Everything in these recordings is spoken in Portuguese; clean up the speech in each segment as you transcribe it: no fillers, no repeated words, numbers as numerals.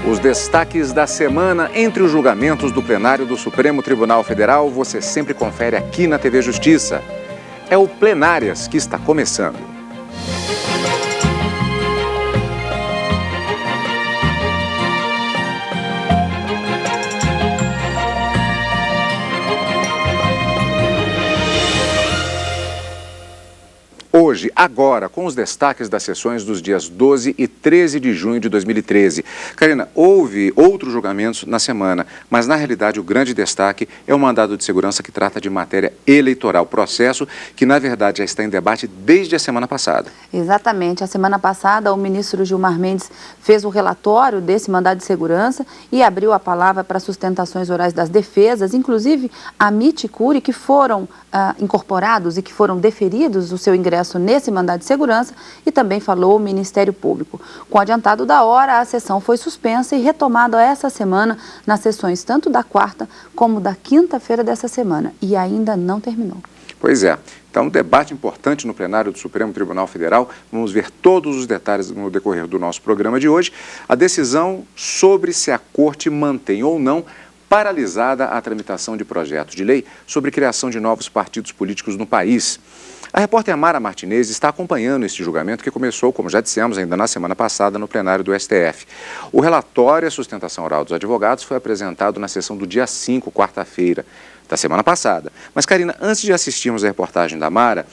Os destaques da semana entre os julgamentos do plenário do Supremo Tribunal Federal você sempre confere aqui na TV Justiça. É o Plenárias que está começando. Hoje, agora, com os destaques das sessões dos dias 12 e 13 de junho de 2013. Karina, houve outros julgamentos na semana, mas na realidade o grande destaque é o mandado de segurança que trata de matéria eleitoral, processo que na verdade já está em debate desde a semana passada. Exatamente, a semana passada o ministro Gilmar Mendes fez o relatório desse mandado de segurança e abriu a palavra para sustentações orais das defesas, inclusive a MIT e CURI, que foram incorporados e que foram deferidos o seu ingresso nesse mandado de segurança, e também falou o Ministério Público. Com o adiantado da hora, a sessão foi suspensa e retomada essa semana nas sessões tanto da quarta como da quinta-feira dessa semana, e ainda não terminou. Pois é. Então, um debate importante no plenário do Supremo Tribunal Federal. Vamos ver todos os detalhes no decorrer do nosso programa de hoje. A decisão sobre se a Corte mantém ou não paralisada a tramitação de projetos de lei sobre criação de novos partidos políticos no país. A repórter Mara Martinez está acompanhando este julgamento que começou, como já dissemos, ainda na semana passada no plenário do STF. O relatório e a sustentação oral dos advogados foi apresentado na sessão do dia 5, quarta-feira, da semana passada. Mas, Karina, antes de assistirmos a reportagem da Mara,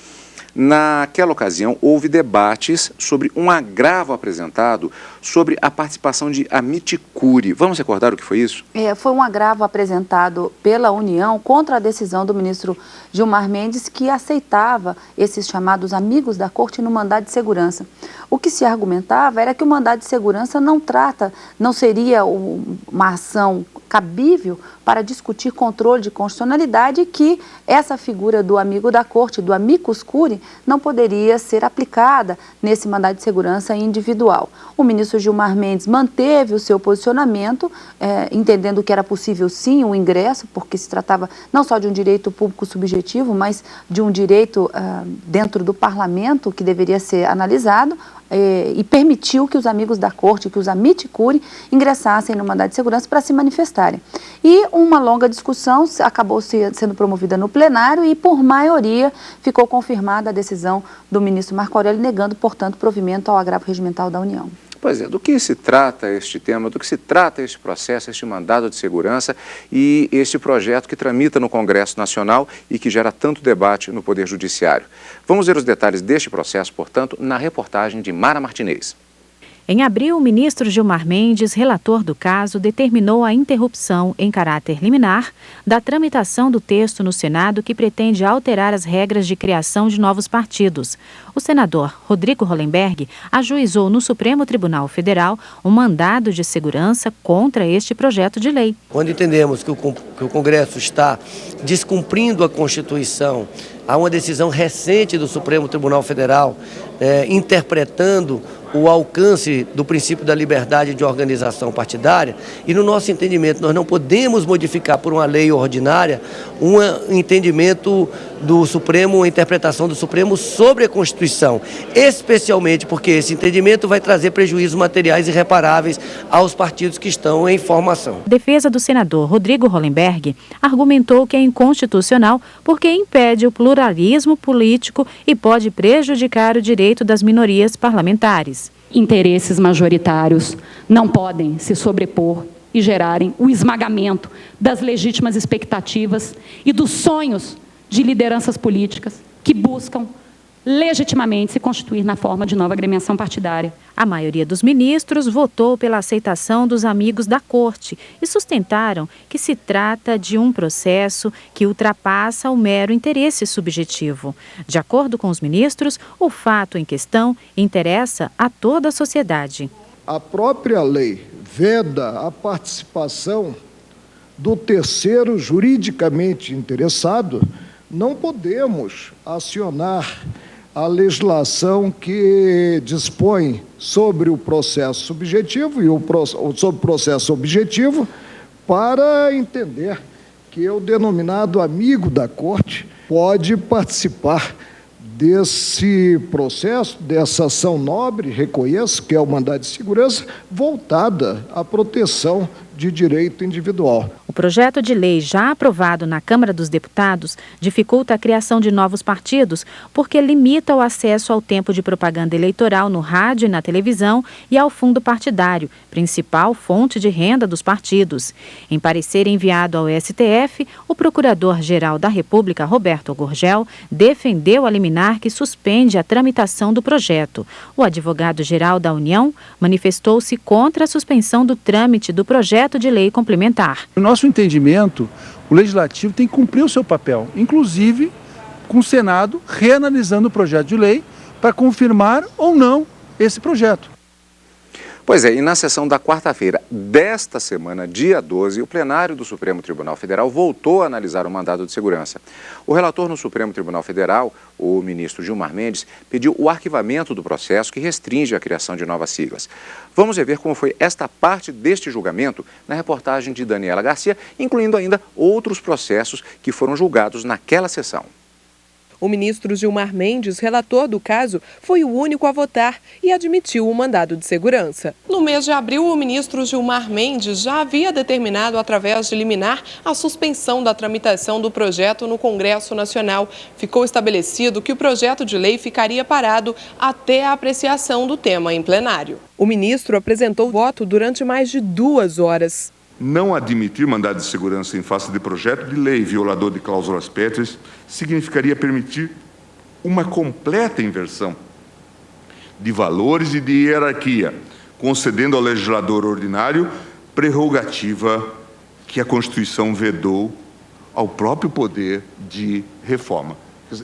naquela ocasião houve debates sobre um agravo apresentado sobre a participação de MIT e CURI. Vamos recordar o que foi isso? Foi um agravo apresentado pela União contra a decisão do ministro Gilmar Mendes, que aceitava esses chamados amigos da Corte no mandado de segurança. O que se argumentava era que o mandado de segurança não seria uma ação cabível para discutir controle de constitucionalidade, e que essa figura do amigo da Corte, do amicus curiae, não poderia ser aplicada nesse mandado de segurança individual. O ministro Gilmar Mendes manteve o seu posicionamento, entendendo que era possível sim o ingresso, porque se tratava não só de um direito público subjetivo, mas de um direito dentro do parlamento que deveria ser analisado, e permitiu que os amigos da Corte, que os MIT e CURI, ingressassem no mandado de segurança para se manifestarem. E uma longa discussão acabou sendo promovida no plenário e, por maioria, ficou confirmada a decisão do ministro Marco Aurélio, negando, portanto, provimento ao agravo regimental da União. Pois é, do que se trata este tema, do que se trata este processo, este mandado de segurança e este projeto que tramita no Congresso Nacional e que gera tanto debate no Poder Judiciário. Vamos ver os detalhes deste processo, portanto, na reportagem de Mara Martinez. Em abril, o ministro Gilmar Mendes, relator do caso, determinou a interrupção em caráter liminar da tramitação do texto no Senado que pretende alterar as regras de criação de novos partidos. O senador Rodrigo Hollenberg ajuizou no Supremo Tribunal Federal um mandado de segurança contra este projeto de lei. Quando entendemos que o Congresso está descumprindo a Constituição, há uma decisão recente do Supremo Tribunal Federal interpretando o alcance do princípio da liberdade de organização partidária, e no nosso entendimento nós não podemos modificar por uma lei ordinária um entendimento do Supremo, uma interpretação do Supremo sobre a Constituição, especialmente porque esse entendimento vai trazer prejuízos materiais irreparáveis aos partidos que estão em formação. A defesa do senador Rodrigo Hollenberg argumentou que é inconstitucional porque impede o pluralismo político e pode prejudicar o direito das minorias parlamentares. Interesses majoritários não podem se sobrepor e gerarem o esmagamento das legítimas expectativas e dos sonhos de lideranças políticas que buscam legitimamente se constituir na forma de nova agremiação partidária. A maioria dos ministros votou pela aceitação dos amigos da Corte e sustentaram que se trata de um processo que ultrapassa o mero interesse subjetivo. De acordo com os ministros, o fato em questão interessa a toda a sociedade. A própria lei veda a participação do terceiro juridicamente interessado. Não podemos acionar a legislação que dispõe sobre o processo subjetivo e sobre o processo objetivo para entender que o denominado amigo da Corte pode participar desse processo, dessa ação nobre, reconheço que é o mandado de segurança, voltada à proteção de direito individual. O projeto de lei já aprovado na Câmara dos Deputados dificulta a criação de novos partidos porque limita o acesso ao tempo de propaganda eleitoral no rádio e na televisão e ao fundo partidário, principal fonte de renda dos partidos. Em parecer enviado ao STF, o Procurador-Geral da República, Roberto Gurgel, defendeu a liminar que suspende a tramitação do projeto. O advogado-geral da União manifestou-se contra a suspensão do trâmite do projeto de lei complementar. No nosso entendimento, o Legislativo tem que cumprir o seu papel, inclusive com o Senado reanalisando o projeto de lei para confirmar ou não esse projeto. Pois é, e na sessão da quarta-feira desta semana, dia 12, o plenário do Supremo Tribunal Federal voltou a analisar o mandado de segurança. O relator no Supremo Tribunal Federal, o ministro Gilmar Mendes, pediu o arquivamento do processo que restringe a criação de novas siglas. Vamos rever como foi esta parte deste julgamento na reportagem de Daniela Garcia, incluindo ainda outros processos que foram julgados naquela sessão. O ministro Gilmar Mendes, relator do caso, foi o único a votar e admitiu o mandado de segurança. No mês de abril, o ministro Gilmar Mendes já havia determinado, através de liminar, a suspensão da tramitação do projeto no Congresso Nacional. Ficou estabelecido que o projeto de lei ficaria parado até a apreciação do tema em plenário. O ministro apresentou voto durante mais de 2 horas. Não admitir mandado de segurança em face de projeto de lei violador de cláusulas pétreas significaria permitir uma completa inversão de valores e de hierarquia, concedendo ao legislador ordinário prerrogativa que a Constituição vedou ao próprio poder de reforma.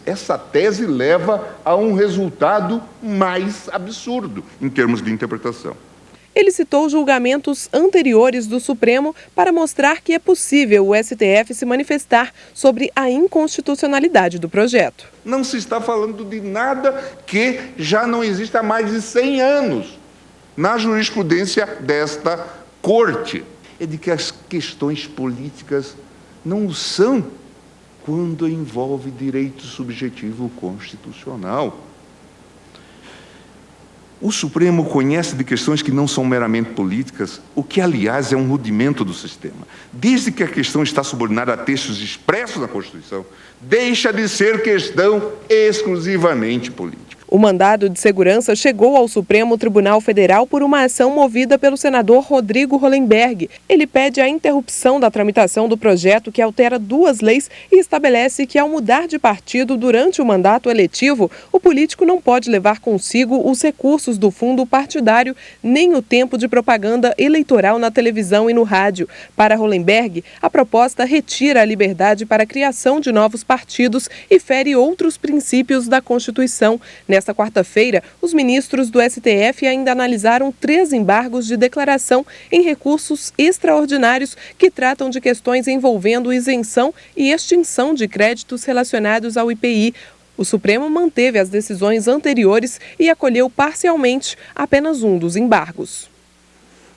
Essa tese leva a um resultado mais absurdo em termos de interpretação. Ele citou julgamentos anteriores do Supremo para mostrar que é possível o STF se manifestar sobre a inconstitucionalidade do projeto. Não se está falando de nada que já não existe há mais de 100 anos na jurisprudência desta Corte. É de que as questões políticas não são quando envolve direito subjetivo constitucional. O Supremo conhece de questões que não são meramente políticas, o que, aliás, é um rudimento do sistema. Desde que a questão está subordinada a textos expressos na Constituição, deixa de ser questão exclusivamente política. O mandado de segurança chegou ao Supremo Tribunal Federal por uma ação movida pelo senador Rodrigo Hollenberg. Ele pede a interrupção da tramitação do projeto que altera 2 leis e estabelece que, ao mudar de partido durante o mandato eletivo, o político não pode levar consigo os recursos do fundo partidário nem o tempo de propaganda eleitoral na televisão e no rádio. Para Hollenberg, a proposta retira a liberdade para a criação de novos partidos e fere outros princípios da Constituição. Nesta quarta-feira, os ministros do STF ainda analisaram 3 embargos de declaração em recursos extraordinários que tratam de questões envolvendo isenção e extinção de créditos relacionados ao IPI. O Supremo manteve as decisões anteriores e acolheu parcialmente apenas um dos embargos.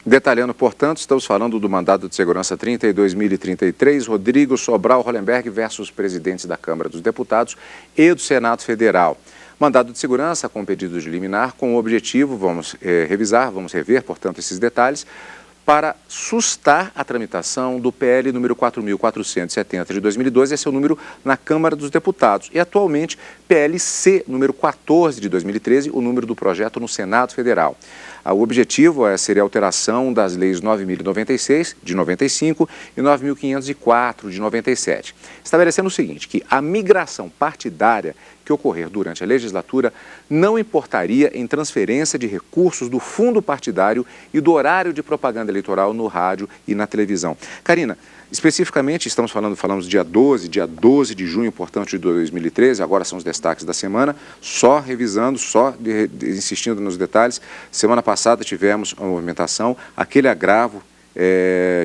Detalhando, portanto, estamos falando do mandado de segurança 32.033, Rodrigo Sobral Hollenberg versus presidentes da Câmara dos Deputados e do Senado Federal. Mandado de segurança com pedido de liminar, com o objetivo, vamos rever, portanto, esses detalhes, para sustar a tramitação do PL número 4.470 de 2012, esse é o número na Câmara dos Deputados, e atualmente PLC número 14 de 2013, o número do projeto no Senado Federal. O objetivo seria a alteração das leis 9.096, de 95, e 9.504, de 97, estabelecendo o seguinte, que a migração partidária que ocorrer durante a legislatura não importaria em transferência de recursos do fundo partidário e do horário de propaganda eleitoral no rádio e na televisão. Karina, especificamente falamos dia 12 de junho, portanto, de 2013, agora são os destaques da semana, só revisando, insistindo nos detalhes. Semana passada tivemos uma movimentação, aquele agravo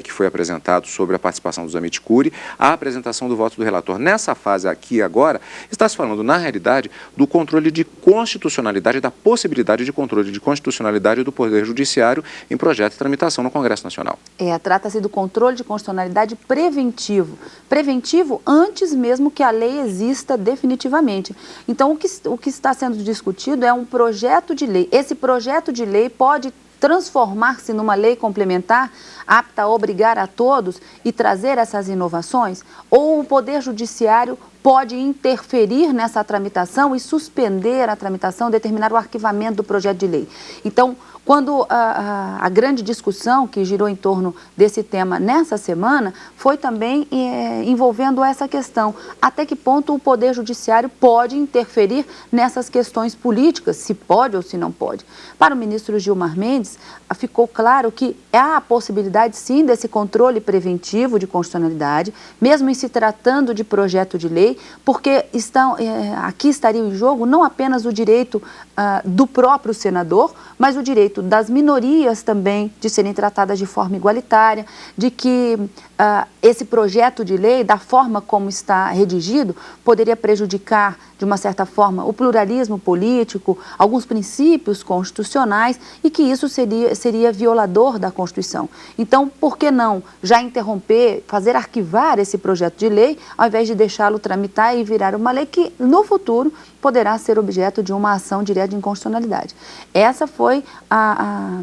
que foi apresentado sobre a participação dos Amiticuri, a apresentação do voto do relator. Nessa fase aqui agora, está se falando, na realidade, do controle de constitucionalidade, da possibilidade de controle de constitucionalidade do Poder Judiciário em projeto de tramitação no Congresso Nacional. Trata-se do controle de constitucionalidade preventivo. Preventivo antes mesmo que a lei exista definitivamente. Então, o que está sendo discutido é um projeto de lei. Esse projeto de lei pode transformar-se numa lei complementar apta a obrigar a todos e trazer essas inovações? Ou o Poder Judiciário pode interferir nessa tramitação e suspender a tramitação, determinar o arquivamento do projeto de lei? Então, quando a grande discussão que girou em torno desse tema nessa semana foi também envolvendo essa questão. Até que ponto o Poder Judiciário pode interferir nessas questões políticas, se pode ou se não pode? Para o ministro Gilmar Mendes, ficou claro que há a possibilidade, sim, desse controle preventivo de constitucionalidade, mesmo em se tratando de projeto de lei, porque aqui estaria em jogo não apenas o direito do próprio senador, mas o direito das minorias também de serem tratadas de forma igualitária, de que esse projeto de lei, da forma como está redigido, poderia prejudicar, de uma certa forma, o pluralismo político, alguns princípios constitucionais, e que isso seria violador da Constituição. Então, por que não já interromper, fazer arquivar esse projeto de lei, ao invés de deixá-lo tramitar e virar uma lei que, no futuro, poderá ser objeto de uma ação direta de inconstitucionalidade? Essa foi a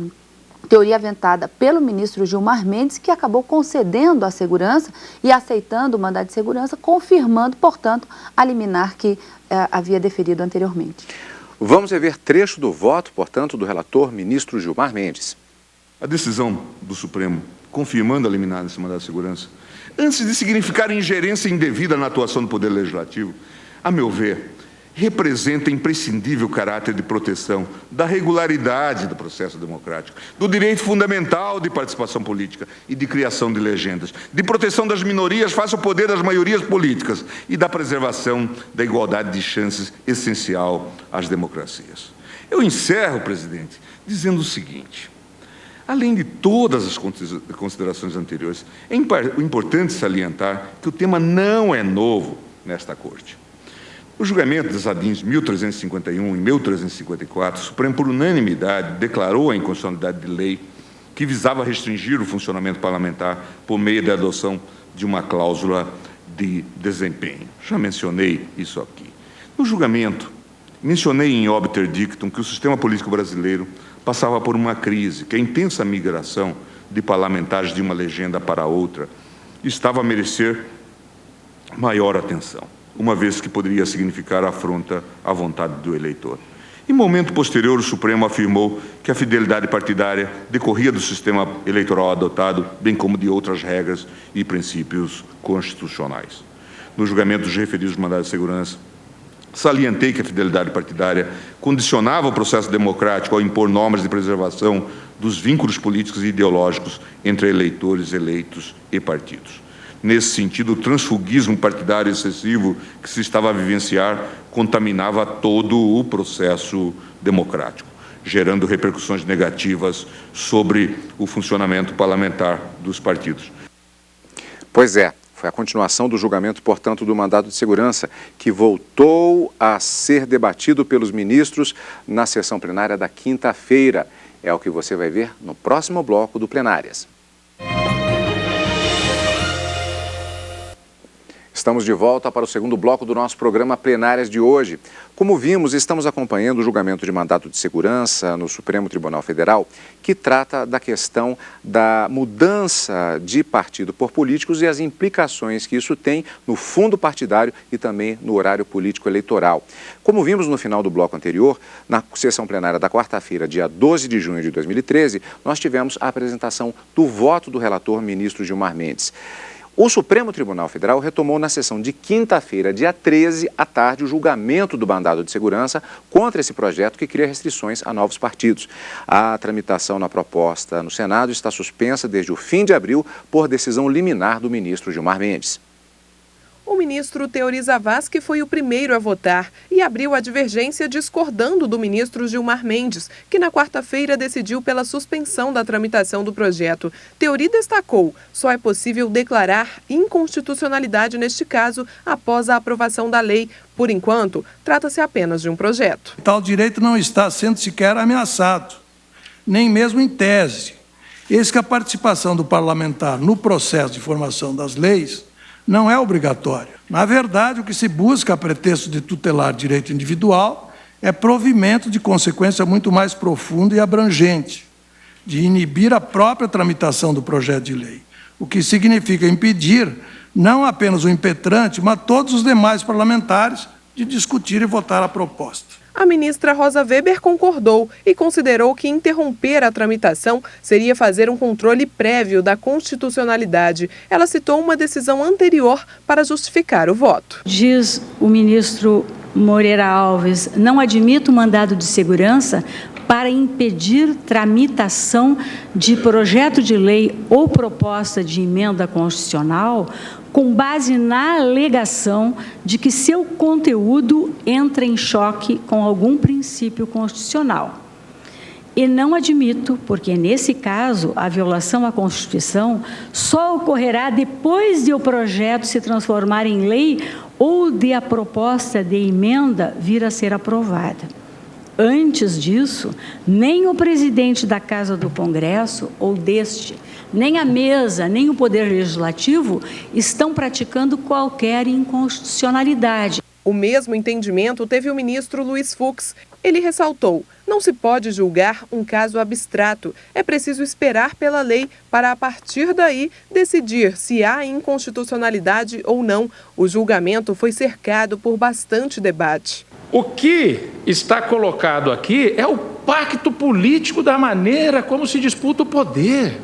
teoria aventada pelo ministro Gilmar Mendes, que acabou concedendo a segurança e aceitando o mandado de segurança, confirmando, portanto, a liminar que havia deferido anteriormente. Vamos rever trecho do voto, portanto, do relator ministro Gilmar Mendes. A decisão do Supremo, confirmando a liminar desse mandado de segurança, antes de significar ingerência indevida na atuação do Poder Legislativo, a meu ver, representa imprescindível caráter de proteção da regularidade do processo democrático, do direito fundamental de participação política e de criação de legendas, de proteção das minorias face ao poder das maiorias políticas e da preservação da igualdade de chances essencial às democracias. Eu encerro, presidente, dizendo o seguinte: além de todas as considerações anteriores, é importante salientar que o tema não é novo nesta Corte. O julgamento das ADINs 1351 e 1354, o Supremo, por unanimidade, declarou a inconstitucionalidade de lei que visava restringir o funcionamento parlamentar por meio da adoção de uma cláusula de desempenho. Já mencionei isso aqui. No julgamento, mencionei em obiter dictum que o sistema político brasileiro passava por uma crise, que a intensa migração de parlamentares de uma legenda para outra estava a merecer maior atenção, uma vez que poderia significar afronta à vontade do eleitor. Em momento posterior, o Supremo afirmou que a fidelidade partidária decorria do sistema eleitoral adotado, bem como de outras regras e princípios constitucionais. No julgamento dos referidos mandados de segurança, salientei que a fidelidade partidária condicionava o processo democrático ao impor normas de preservação dos vínculos políticos e ideológicos entre eleitores, eleitos e partidos. Nesse sentido, o transfugismo partidário excessivo que se estava a vivenciar contaminava todo o processo democrático, gerando repercussões negativas sobre o funcionamento parlamentar dos partidos. Pois é, foi a continuação do julgamento, portanto, do mandado de segurança, que voltou a ser debatido pelos ministros na sessão plenária da quinta-feira. É o que você vai ver no próximo bloco do Plenárias. Estamos de volta para o segundo bloco do nosso programa Plenárias de hoje. Como vimos, estamos acompanhando o julgamento de mandato de segurança no Supremo Tribunal Federal, que trata da questão da mudança de partido por políticos e as implicações que isso tem no fundo partidário e também no horário político eleitoral. Como vimos no final do bloco anterior, na sessão plenária da quarta-feira, dia 12 de junho de 2013, nós tivemos a apresentação do voto do relator ministro Gilmar Mendes. O Supremo Tribunal Federal retomou na sessão de quinta-feira, dia 13, à tarde, o julgamento do mandado de segurança contra esse projeto que cria restrições a novos partidos. A tramitação na proposta no Senado está suspensa desde o fim de abril por decisão liminar do ministro Gilmar Mendes. O ministro Teori Zavascki foi o primeiro a votar e abriu a divergência discordando do ministro Gilmar Mendes, que na quarta-feira decidiu pela suspensão da tramitação do projeto. Teori destacou: só é possível declarar inconstitucionalidade neste caso após a aprovação da lei. Por enquanto, trata-se apenas de um projeto. Tal direito não está sendo sequer ameaçado, nem mesmo em tese. Eis que a participação do parlamentar no processo de formação das leis não é obrigatória. Na verdade, o que se busca a pretexto de tutelar direito individual é provimento de consequência muito mais profunda e abrangente, de inibir a própria tramitação do projeto de lei, o que significa impedir não apenas o impetrante, mas todos os demais parlamentares de discutir e votar a proposta. A ministra Rosa Weber concordou e considerou que interromper a tramitação seria fazer um controle prévio da constitucionalidade. Ela citou uma decisão anterior para justificar o voto. Diz o ministro Moreira Alves: não admito mandado de segurança para impedir tramitação de projeto de lei ou proposta de emenda constitucional com base na alegação de que seu conteúdo entra em choque com algum princípio constitucional. E não admito, porque nesse caso a violação à Constituição só ocorrerá depois de o projeto se transformar em lei ou de a proposta de emenda vir a ser aprovada. Antes disso, nem o presidente da Casa do Congresso ou deste, nem a mesa, nem o Poder Legislativo estão praticando qualquer inconstitucionalidade. O mesmo entendimento teve o ministro Luiz Fux. Ele ressaltou: não se pode julgar um caso abstrato. É preciso esperar pela lei para, a partir daí, decidir se há inconstitucionalidade ou não. O julgamento foi cercado por bastante debate. O que está colocado aqui é o pacto político da maneira como se disputa o poder.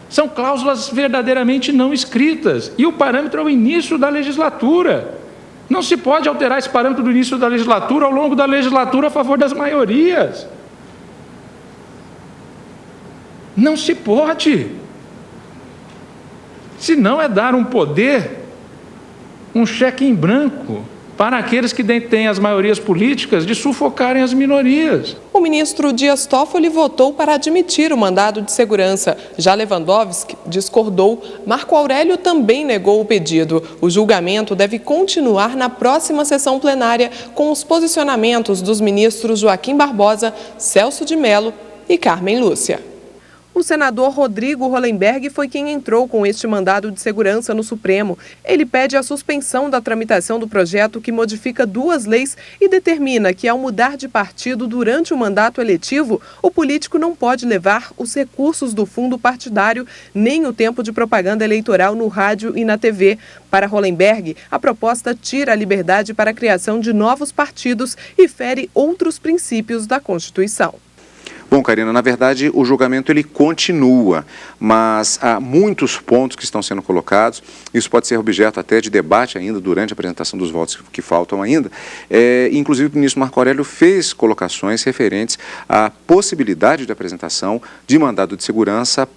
São cláusulas verdadeiramente não escritas e o parâmetro é o início da legislatura. Não se pode alterar esse parâmetro do início da legislatura ao longo da legislatura a favor das maiorias. Não se pode. Senão é dar um poder, um cheque em branco, para aqueles que detêm as maiorias políticas de sufocarem as minorias. O ministro Dias Toffoli votou para admitir o mandado de segurança. Já Lewandowski discordou. Marco Aurélio também negou o pedido. O julgamento deve continuar na próxima sessão plenária com os posicionamentos dos ministros Joaquim Barbosa, Celso de Mello e Carmen Lúcia. O senador Rodrigo Hollenberg foi quem entrou com este mandado de segurança no Supremo. Ele pede a suspensão da tramitação do projeto que modifica 2 leis e determina que, ao mudar de partido durante o mandato eletivo, o político não pode levar os recursos do fundo partidário nem o tempo de propaganda eleitoral no rádio e na TV. Para Hollenberg, a proposta tira a liberdade para a criação de novos partidos e fere outros princípios da Constituição. Bom, Karina, na verdade o julgamento ele continua, mas há muitos pontos que estão sendo colocados, isso pode ser objeto até de debate ainda durante a apresentação dos votos que faltam ainda. Inclusive o ministro Marco Aurélio fez colocações referentes à possibilidade de apresentação de mandado de segurança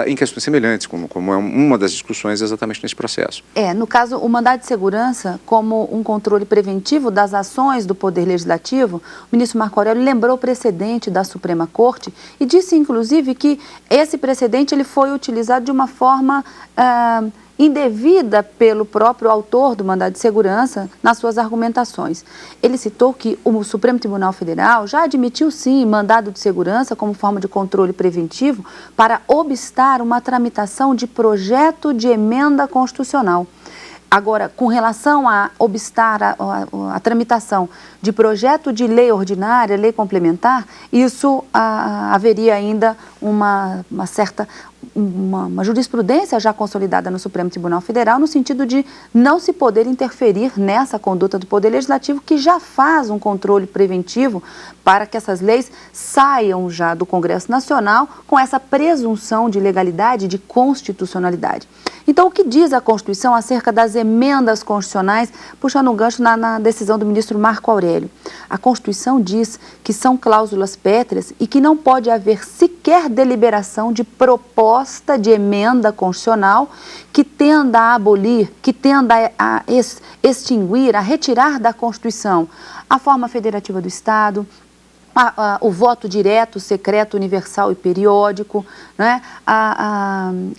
em questões semelhantes, como é uma das discussões exatamente nesse processo. No caso, o mandado de segurança, como um controle preventivo das ações do Poder Legislativo, o ministro Marco Aurélio lembrou o precedente da Suprema Corte e disse, inclusive, que esse precedente ele foi utilizado de uma forma indevida pelo próprio autor do mandado de segurança nas suas argumentações. Ele citou que o Supremo Tribunal Federal já admitiu, sim, mandado de segurança como forma de controle preventivo para obstar uma tramitação de projeto de emenda constitucional. Agora, com relação a obstar a tramitação de projeto de lei ordinária, lei complementar, isso haveria ainda uma jurisprudência já consolidada no Supremo Tribunal Federal, no sentido de não se poder interferir nessa conduta do Poder Legislativo, que já faz um controle preventivo para que essas leis saiam já do Congresso Nacional com essa presunção de legalidade e de constitucionalidade. Então, o que diz a Constituição acerca das emendas constitucionais, puxando um gancho na decisão do ministro Marco Aurélio? A Constituição diz que são cláusulas pétreas e que não pode haver sequer deliberação de proposta proposta de emenda constitucional que tenda a abolir, que tenda a extinguir, a retirar da Constituição a forma federativa do Estado, o voto direto, secreto, universal e periódico, né?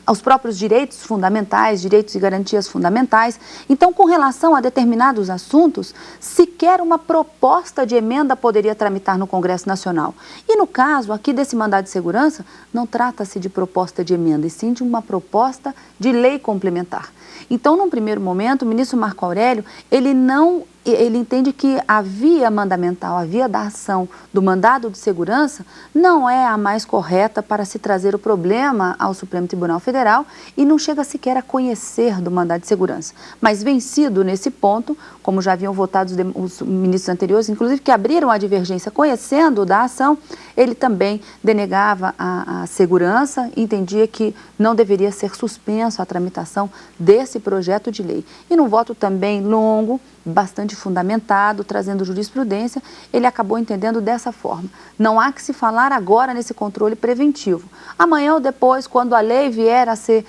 Os próprios direitos fundamentais, direitos e garantias fundamentais. Então, com relação a determinados assuntos, sequer uma proposta de emenda poderia tramitar no Congresso Nacional. E no caso aqui desse mandado de segurança, não trata-se de proposta de emenda, e sim de uma proposta de lei complementar. Então, num primeiro momento, o ministro Marco Aurélio, ele entende que a via mandamental, a via da ação do mandado de segurança não é a mais correta para se trazer o problema ao Supremo Tribunal Federal e não chega sequer a conhecer do mandado de segurança. Mas vencido nesse ponto, como já haviam votado os ministros anteriores, inclusive que abriram a divergência conhecendo da ação, ele também denegava a segurança, entendia que não deveria ser suspenso a tramitação desse projeto de lei. E num voto também longo, bastante fundamentado, trazendo jurisprudência, ele acabou entendendo dessa forma. Não há que se falar agora nesse controle preventivo. Amanhã ou depois, quando a lei vier a ser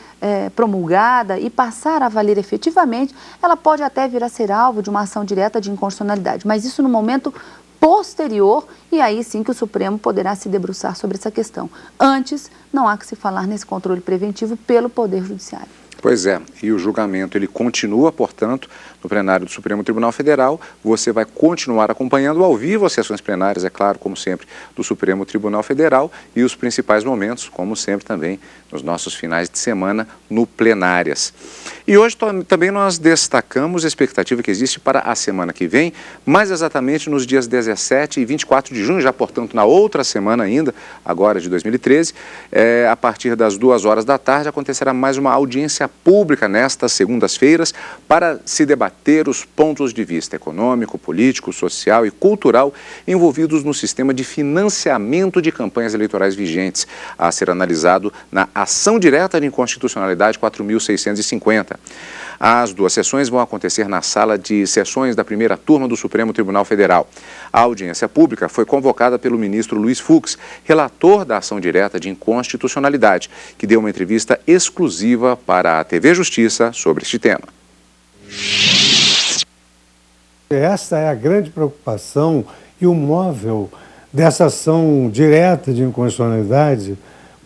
promulgada e passar a valer efetivamente, ela pode até vir a ser alvo de uma ação direta de inconstitucionalidade, mas isso no momento posterior, e aí sim que o Supremo poderá se debruçar sobre essa questão. Antes, não há que se falar nesse controle preventivo pelo Poder Judiciário. Pois é, e o julgamento ele continua, portanto, no plenário do Supremo Tribunal Federal. Você vai continuar acompanhando ao vivo as sessões plenárias, é claro, como sempre, do Supremo Tribunal Federal e os principais momentos, como sempre também, nos nossos finais de semana no Plenárias. E hoje também nós destacamos a expectativa que existe para a semana que vem, mais exatamente nos dias 17 e 24 de junho, já portanto na outra semana ainda, agora de 2013, a partir das 2 horas da tarde acontecerá mais uma audiência pública nestas segundas-feiras para se debater os pontos de vista econômico, político, social e cultural envolvidos no sistema de financiamento de campanhas eleitorais vigentes, a ser analisado na Ação Direta de Inconstitucionalidade 4.650. As 2 sessões vão acontecer na sala de sessões da primeira turma do Supremo Tribunal Federal. A audiência pública foi convocada pelo ministro Luiz Fux, relator da Ação Direta de Inconstitucionalidade, que deu uma entrevista exclusiva para a TV Justiça sobre este tema. Essa é a grande preocupação e o móvel dessa ação direta de inconstitucionalidade,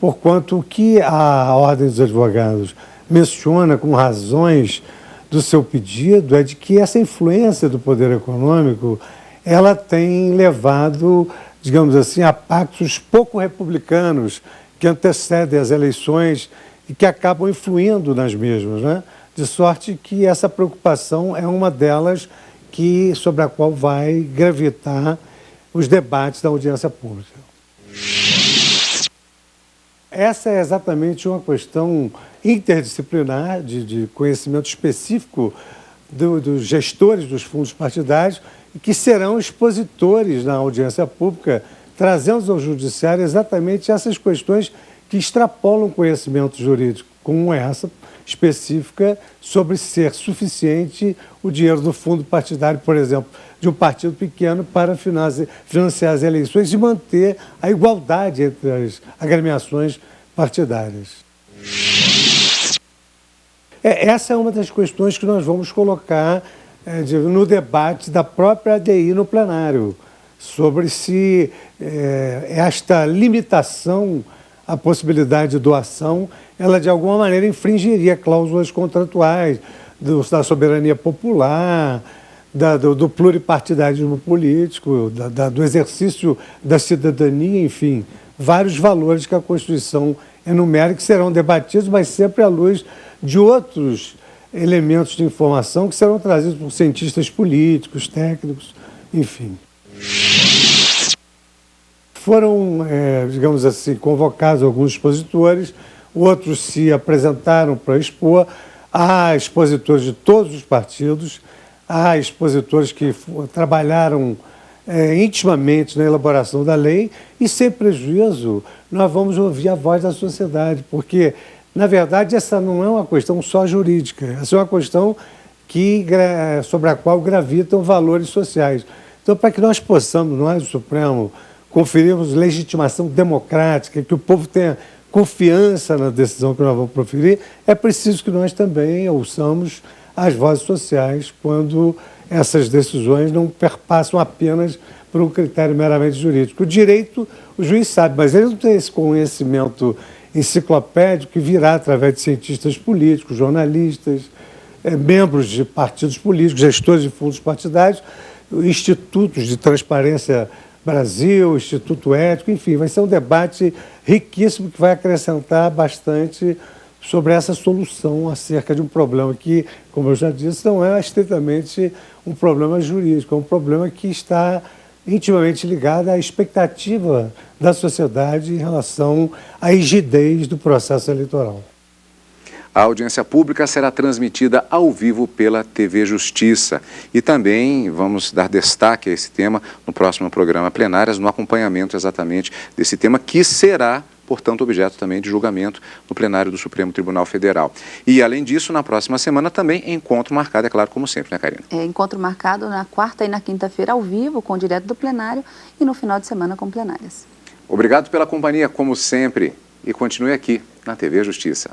porquanto que a Ordem dos Advogados menciona com razões do seu pedido é de que essa influência do poder econômico ela tem levado, digamos assim, a pactos pouco republicanos que antecedem as eleições e que acabam influindo nas mesmas, né? De sorte que essa preocupação é uma delas sobre a qual vai gravitar os debates da audiência pública. Essa é exatamente uma questão interdisciplinar, de conhecimento específico dos gestores dos fundos partidários, e que serão expositores na audiência pública, trazendo ao judiciário exatamente essas questões que extrapolam o conhecimento jurídico, como essa específica sobre ser suficiente o dinheiro do fundo partidário, por exemplo, de um partido pequeno para financiar as eleições e manter a igualdade entre as agremiações partidárias. Essa é uma das questões que nós vamos colocar no debate da própria ADI no plenário, sobre se esta limitação à possibilidade de doação, ela de alguma maneira infringiria cláusulas contratuais da soberania popular, do pluripartidarismo político, do exercício da cidadania, enfim, vários valores que a Constituição enumera que serão debatidos, mas sempre à luz de outros elementos de informação que serão trazidos por cientistas políticos, técnicos, enfim. Foram, digamos assim, convocados alguns expositores, outros se apresentaram para expor. Há expositores de todos os partidos, há expositores que trabalharam intimamente na elaboração da lei e, sem prejuízo, nós vamos ouvir a voz da sociedade, porque, na verdade, essa não é uma questão só jurídica, essa é uma questão sobre a qual gravitam valores sociais. Então, para que nós possamos, nós, o Supremo, conferirmos legitimação democrática, que o povo tenha confiança na decisão que nós vamos proferir, é preciso que nós também ouçamos as vozes sociais quando essas decisões não perpassam apenas por um critério meramente jurídico. O direito, o juiz sabe, mas ele não tem esse conhecimento enciclopédico que virá através de cientistas políticos, jornalistas, membros de partidos políticos, gestores de fundos partidários, institutos de transparência Brasil, Instituto Ético, enfim, vai ser um debate riquíssimo que vai acrescentar bastante sobre essa solução acerca de um problema que, como eu já disse, não é estritamente um problema jurídico, é um problema que está intimamente ligado à expectativa da sociedade em relação à rigidez do processo eleitoral. A audiência pública será transmitida ao vivo pela TV Justiça. E também vamos dar destaque a esse tema no próximo programa Plenárias, no acompanhamento exatamente desse tema, que será, portanto, objeto também de julgamento no plenário do Supremo Tribunal Federal. E, além disso, na próxima semana também encontro marcado, é claro, como sempre, né, Karina? Encontro marcado na quarta e na quinta-feira ao vivo, com o direto do plenário, e no final de semana com plenárias. Obrigado pela companhia, como sempre, e continue aqui na TV Justiça.